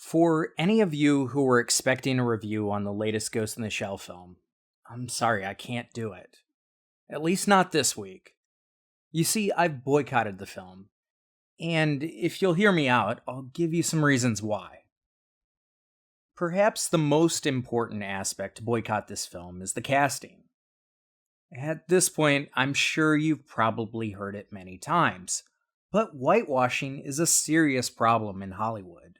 For any of you who were expecting a review on the latest Ghost in the Shell film, I'm sorry, I can't do it. At least not this week. You see, I've boycotted the film, and if you'll hear me out, I'll give you some reasons why. Perhaps the most important aspect to boycott this film is the casting. At this point, I'm sure you've probably heard it many times, but whitewashing is a serious problem in Hollywood.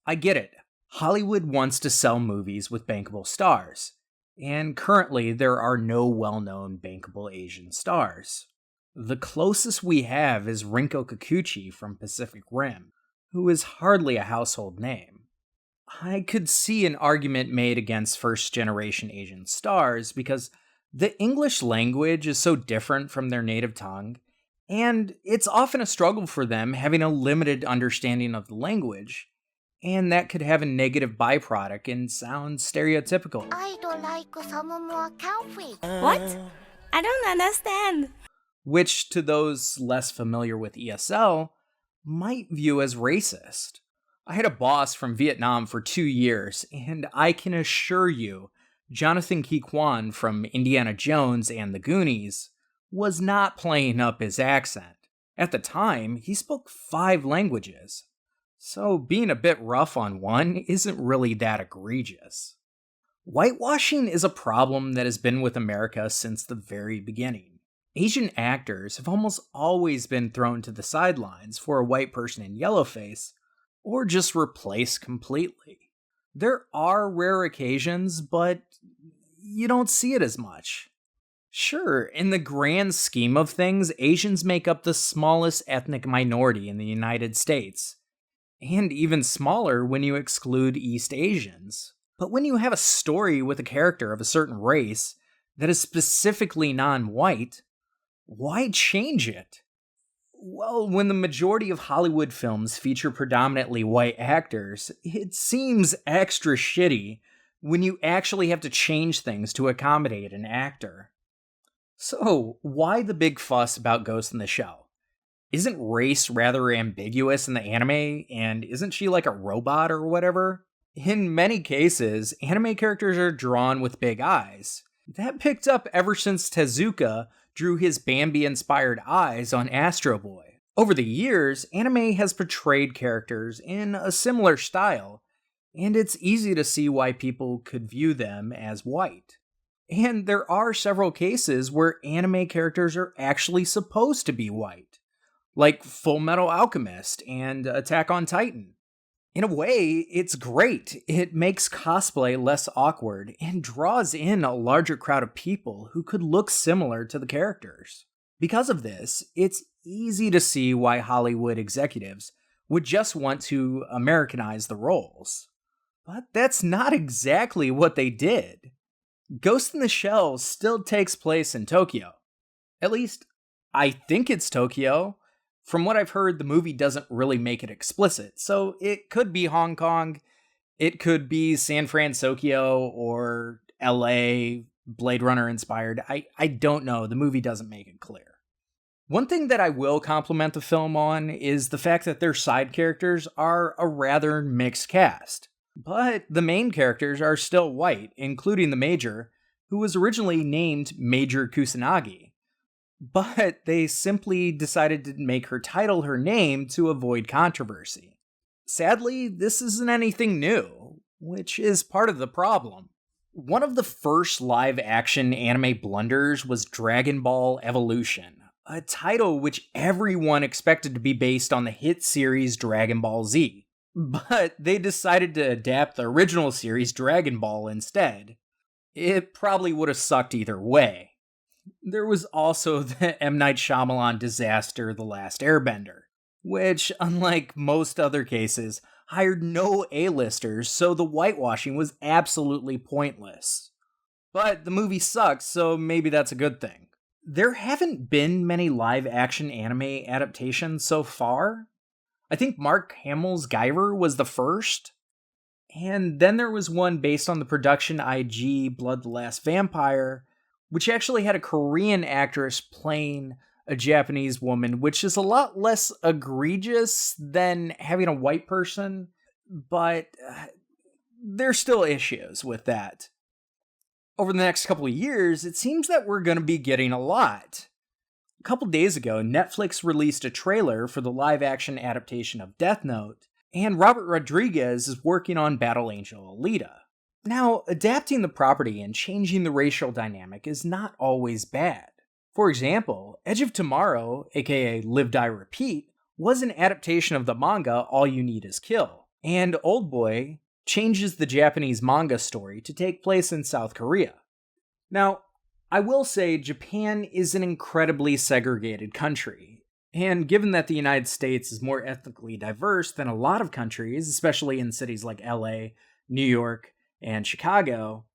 I get it. Hollywood wants to sell movies with bankable stars, and currently there are no well-known bankable Asian stars. The closest we have is Rinko Kikuchi from Pacific Rim, who is hardly a household name. I could see an argument made against first-generation Asian stars because the English language is so different from their native tongue, and it's often a struggle for them having a limited understanding of the language, and that could have a negative byproduct and sound stereotypical. I'd like some more coffee. What? I don't understand. Which, to those less familiar with ESL, might view as racist. I had a boss from Vietnam for 2 years, and I can assure you, Jonathan Ke Quan from Indiana Jones and the Goonies was not playing up his accent. At the time, he spoke 5 languages. So being a bit rough on one isn't really that egregious. Whitewashing is a problem that has been with America since the very beginning. Asian actors have almost always been thrown to the sidelines for a white person in yellowface, or just replaced completely. There are rare occasions, but you don't see it as much. Sure, in the grand scheme of things, Asians make up the smallest ethnic minority in the United States, and even smaller when you exclude East Asians. But when you have a story with a character of a certain race that is specifically non-white, why change it? Well, when the majority of Hollywood films feature predominantly white actors, it seems extra shitty when you actually have to change things to accommodate an actor. So, why the big fuss about Ghost in the Shell? Isn't race rather ambiguous in the anime, and isn't she like a robot or whatever? In many cases, anime characters are drawn with big eyes. That picked up ever since Tezuka drew his Bambi-inspired eyes on Astro Boy. Over the years, anime has portrayed characters in a similar style, and it's easy to see why people could view them as white. And there are several cases where anime characters are actually supposed to be white, like Full Metal Alchemist and Attack on Titan. In a way, it's great. It makes cosplay less awkward and draws in a larger crowd of people who could look similar to the characters. Because of this, it's easy to see why Hollywood executives would just want to Americanize the roles. But that's not exactly what they did. Ghost in the Shell still takes place in Tokyo. At least, I think it's Tokyo. From what I've heard, the movie doesn't really make it explicit, so it could be Hong Kong, it could be San Francisco, or LA, Blade Runner inspired. I don't know, the movie doesn't make it clear. One thing that I will compliment the film on is the fact that their side characters are a rather mixed cast. But the main characters are still white, including the Major, who was originally named Major Kusanagi. But they simply decided to make her title her name to avoid controversy. Sadly, this isn't anything new, which is part of the problem. One of the first live-action anime blunders was Dragon Ball Evolution, a title which everyone expected to be based on the hit series Dragon Ball Z. But they decided to adapt the original series Dragon Ball instead. It probably would have sucked either way. There was also the M. Night Shyamalan disaster The Last Airbender, which, unlike most other cases, hired no A-listers, so the whitewashing was absolutely pointless. But the movie sucks, so maybe that's a good thing. There haven't been many live-action anime adaptations so far. I think Mark Hamill's Guyver was the first, and then there was one based on the production IG Blood the Last Vampire, which actually had a Korean actress playing a Japanese woman, which is a lot less egregious than having a white person. but there's still issues with that. Over the next couple of years, it seems that we're going to be getting a lot. A couple days ago, Netflix released a trailer for the live-action adaptation of Death Note, and Robert Rodriguez is working on Battle Angel Alita. Now, adapting the property and changing the racial dynamic is not always bad. For example, Edge of Tomorrow, aka Live Die Repeat, was an adaptation of the manga All You Need Is Kill, and Oldboy changes the Japanese manga story to take place in South Korea. Now, I will say Japan is an incredibly segregated country, and given that the United States is more ethnically diverse than a lot of countries, especially in cities like LA, New York, and Chicago,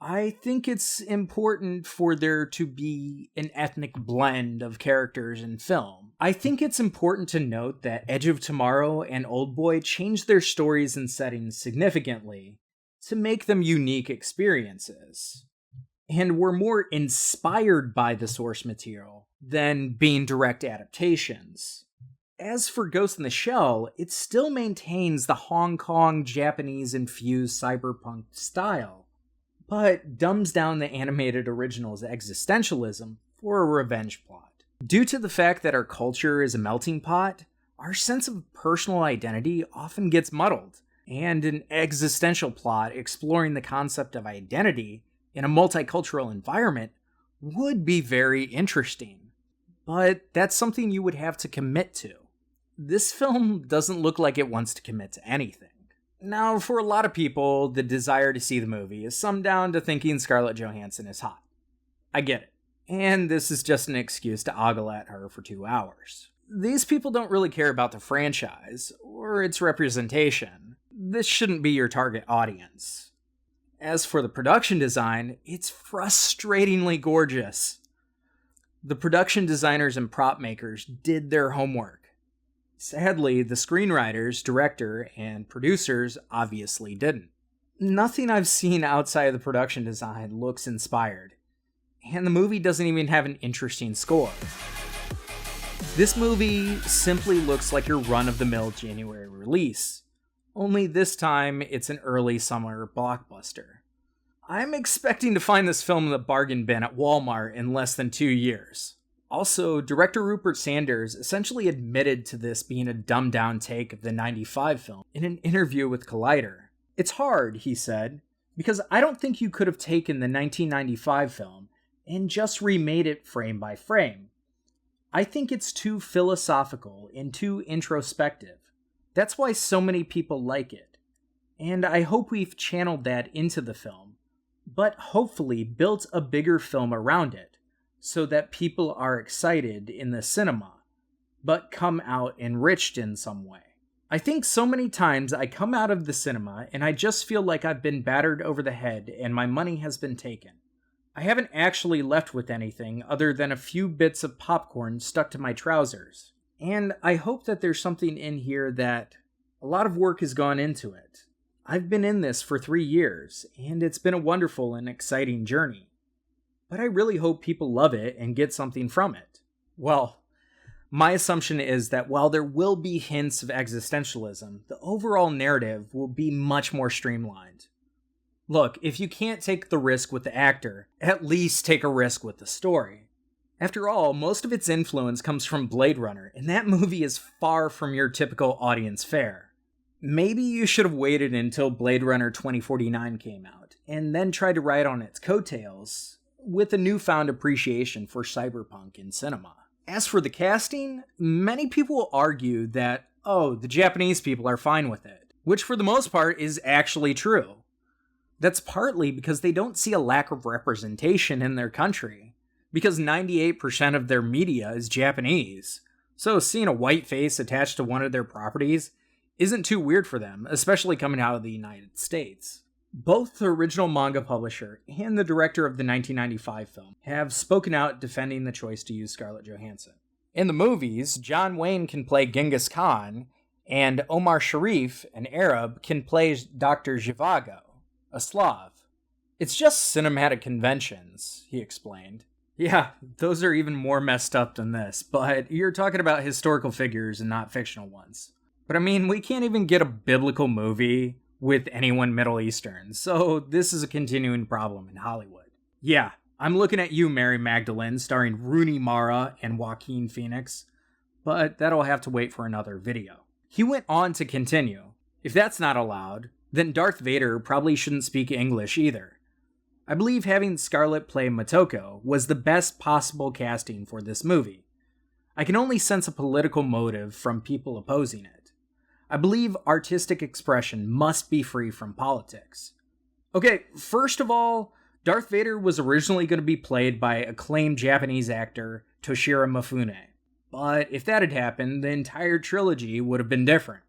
I think it's important for there to be an ethnic blend of characters in film. I think it's important to note that Edge of Tomorrow and Oldboy changed their stories and settings significantly to make them unique experiences, and were more inspired by the source material than being direct adaptations. As for Ghost in the Shell, it still maintains the Hong Kong Japanese-infused cyberpunk style, but dumbs down the animated original's existentialism for a revenge plot. Due to the fact that our culture is a melting pot, our sense of personal identity often gets muddled, and an existential plot exploring the concept of identity in a multicultural environment would be very interesting. But that's something you would have to commit to. This film doesn't look like it wants to commit to anything. Now, for a lot of people, the desire to see the movie is summed down to thinking Scarlett Johansson is hot. I get it. And this is just an excuse to ogle at her for 2 hours. These people don't really care about the franchise, or its representation. This shouldn't be your target audience. As for the production design, it's frustratingly gorgeous. The production designers and prop makers did their homework. Sadly, the screenwriters, director, and producers obviously didn't. Nothing I've seen outside of the production design looks inspired, and the movie doesn't even have an interesting score. This movie simply looks like your run-of-the-mill January release, only this time it's an early summer blockbuster. I'm expecting to find this film in the bargain bin at Walmart in less than 2 years. Also, director Rupert Sanders essentially admitted to this being a dumbed-down take of the '95 film in an interview with Collider. It's hard, he said, because I don't think you could have taken the 1995 film and just remade it frame by frame. I think it's too philosophical and too introspective. That's why so many people like it. And I hope we've channeled that into the film, but hopefully built a bigger film around it, so that people are excited in the cinema, but come out enriched in some way. I think so many times I come out of the cinema and I just feel like I've been battered over the head and my money has been taken. I haven't actually left with anything other than a few bits of popcorn stuck to my trousers. And I hope that there's something in here that a lot of work has gone into it. I've been in this for 3 years, and it's been a wonderful and exciting journey. But I really hope people love it and get something from it. Well, my assumption is that while there will be hints of existentialism, the overall narrative will be much more streamlined. Look, if you can't take the risk with the actor, at least take a risk with the story. After all, most of its influence comes from Blade Runner, and that movie is far from your typical audience fare. Maybe you should have waited until Blade Runner 2049 came out, and then tried to ride on its coattails, with a newfound appreciation for cyberpunk in cinema. As for the casting, many people will argue that, the Japanese people are fine with it, which for the most part is actually true. That's partly because they don't see a lack of representation in their country, because 98% of their media is Japanese, so seeing a white face attached to one of their properties isn't too weird for them, especially coming out of the United States. Both the original manga publisher and the director of the 1995 film have spoken out defending the choice to use Scarlett Johansson. In the movies, John Wayne can play Genghis Khan, and Omar Sharif, an Arab, can play Dr. Zhivago, a Slav. It's just cinematic conventions, he explained. Yeah, those are even more messed up than this, but you're talking about historical figures and not fictional ones. But I mean, we can't even get a biblical movie with anyone Middle Eastern, so this is a continuing problem in Hollywood. Yeah, I'm looking at you, Mary Magdalene, starring Rooney Mara and Joaquin Phoenix, but that'll have to wait for another video. He went on to continue. If that's not allowed, then Darth Vader probably shouldn't speak English either. I believe having Scarlett play Motoko was the best possible casting for this movie. I can only sense a political motive from people opposing it. I believe artistic expression must be free from politics. Okay, first of all, Darth Vader was originally going to be played by acclaimed Japanese actor Toshiro Mifune. But if that had happened, the entire trilogy would have been different.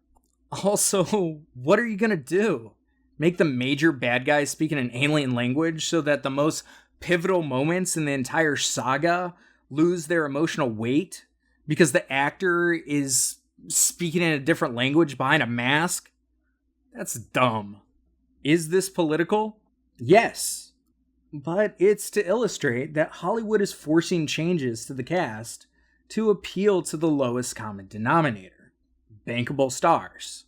Also, what are you going to do? Make the major bad guys speak in an alien language so that the most pivotal moments in the entire saga lose their emotional weight because the actor is speaking in a different language behind a mask? That's dumb. Is this political? Yes. But it's to illustrate that Hollywood is forcing changes to the cast to appeal to the lowest common denominator. Bankable stars.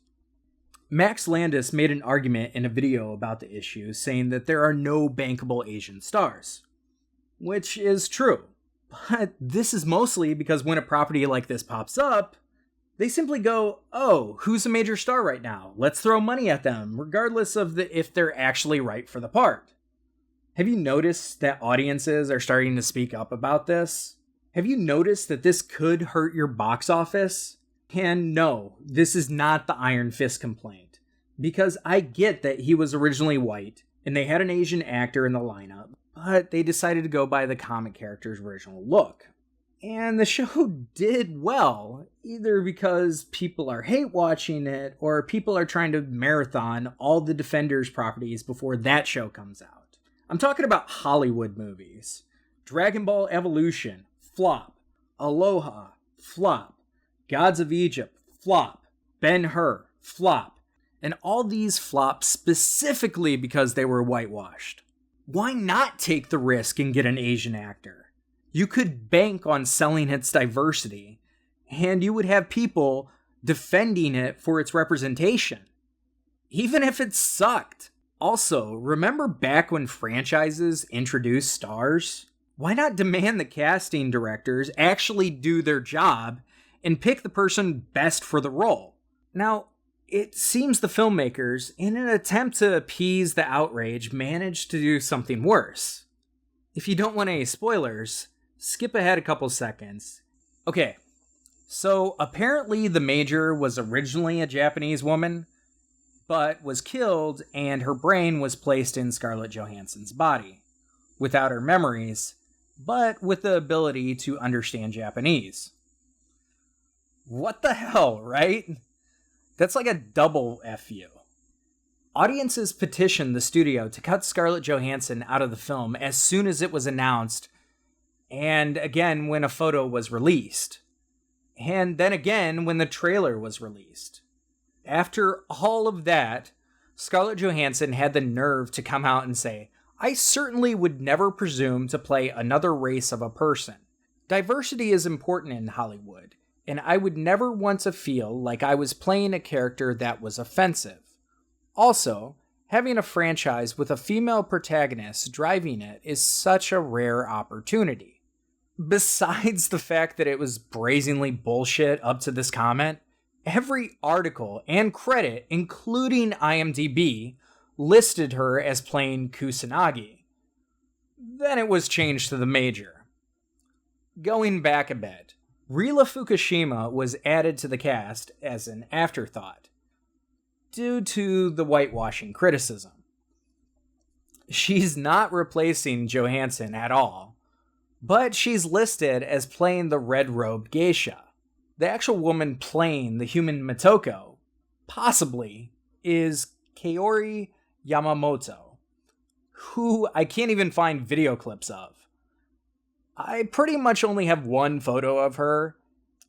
Max Landis made an argument in a video about the issue saying that there are no bankable Asian stars. Which is true. But this is mostly because when a property like this pops up, they simply go, oh, who's a major star right now? Let's throw money at them, regardless of if they're actually right for the part. Have you noticed that audiences are starting to speak up about this? Have you noticed that this could hurt your box office? And no, this is not the Iron Fist complaint. Because I get that he was originally white, and they had an Asian actor in the lineup, but they decided to go by the comic character's original look. And the show did well, either because people are hate-watching it, or people are trying to marathon all the Defenders properties before that show comes out. I'm talking about Hollywood movies. Dragon Ball Evolution, flop. Aloha, flop. Gods of Egypt, flop. Ben-Hur, flop. And all these flopped specifically because they were whitewashed. Why not take the risk and get an Asian actor? You could bank on selling its diversity, and you would have people defending it for its representation, even if it sucked. Also, remember back when franchises introduced stars? Why not demand the casting directors actually do their job and pick the person best for the role? Now, it seems the filmmakers, in an attempt to appease the outrage, managed to do something worse. If you don't want any spoilers, skip ahead a couple seconds. Okay, so apparently the Major was originally a Japanese woman, but was killed and her brain was placed in Scarlett Johansson's body, without her memories, but with the ability to understand Japanese. What the hell, right? That's like a double FU. Audiences petitioned the studio to cut Scarlett Johansson out of the film as soon as it was announced, and again when a photo was released, and then again when the trailer was released. After all of that, Scarlett Johansson had the nerve to come out and say, I certainly would never presume to play another race of a person. Diversity is important in Hollywood, and I would never want to feel like I was playing a character that was offensive. Also, having a franchise with a female protagonist driving it is such a rare opportunity. Besides the fact that it was brazenly bullshit up to this comment, every article and credit, including IMDb, listed her as playing Kusanagi. Then it was changed to the Major. Going back a bit, Rila Fukushima was added to the cast as an afterthought, due to the whitewashing criticism. She's not replacing Johansson at all, but she's listed as playing the red-robed geisha. The actual woman playing the human Motoko, possibly, is Kaori Yamamoto, who I can't even find video clips of. I pretty much only have one photo of her,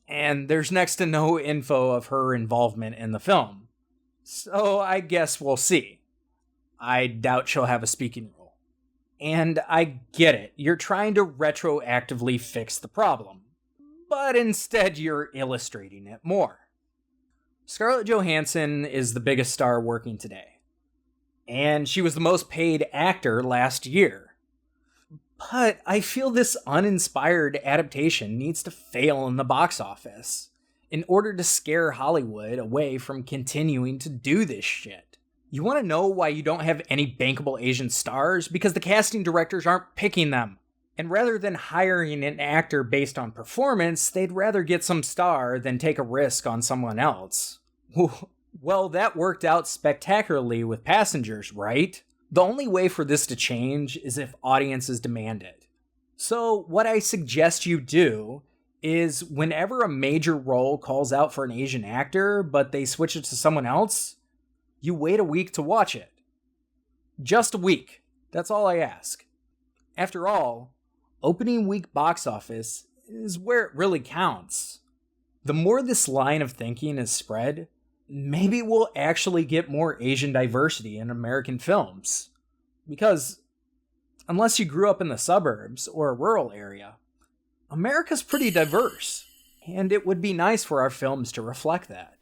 and there's next to no info of her involvement in the film. So I guess we'll see. I doubt she'll have a speaking role. And I get it, you're trying to retroactively fix the problem, but instead you're illustrating it more. Scarlett Johansson is the biggest star working today, and she was the most paid actor last year. But I feel this uninspired adaptation needs to fail in the box office in order to scare Hollywood away from continuing to do this shit. You want to know why you don't have any bankable Asian stars? Because the casting directors aren't picking them. And rather than hiring an actor based on performance, they'd rather get some star than take a risk on someone else. Well, that worked out spectacularly with Passengers, right? The only way for this to change is if audiences demand it. So what I suggest you do is whenever a major role calls out for an Asian actor, but they switch it to someone else, you wait a week to watch it. Just a week. That's all I ask. After all, opening week box office is where it really counts. The more this line of thinking is spread, maybe we'll actually get more Asian diversity in American films. Because, unless you grew up in the suburbs or a rural area, America's pretty diverse, and it would be nice for our films to reflect that.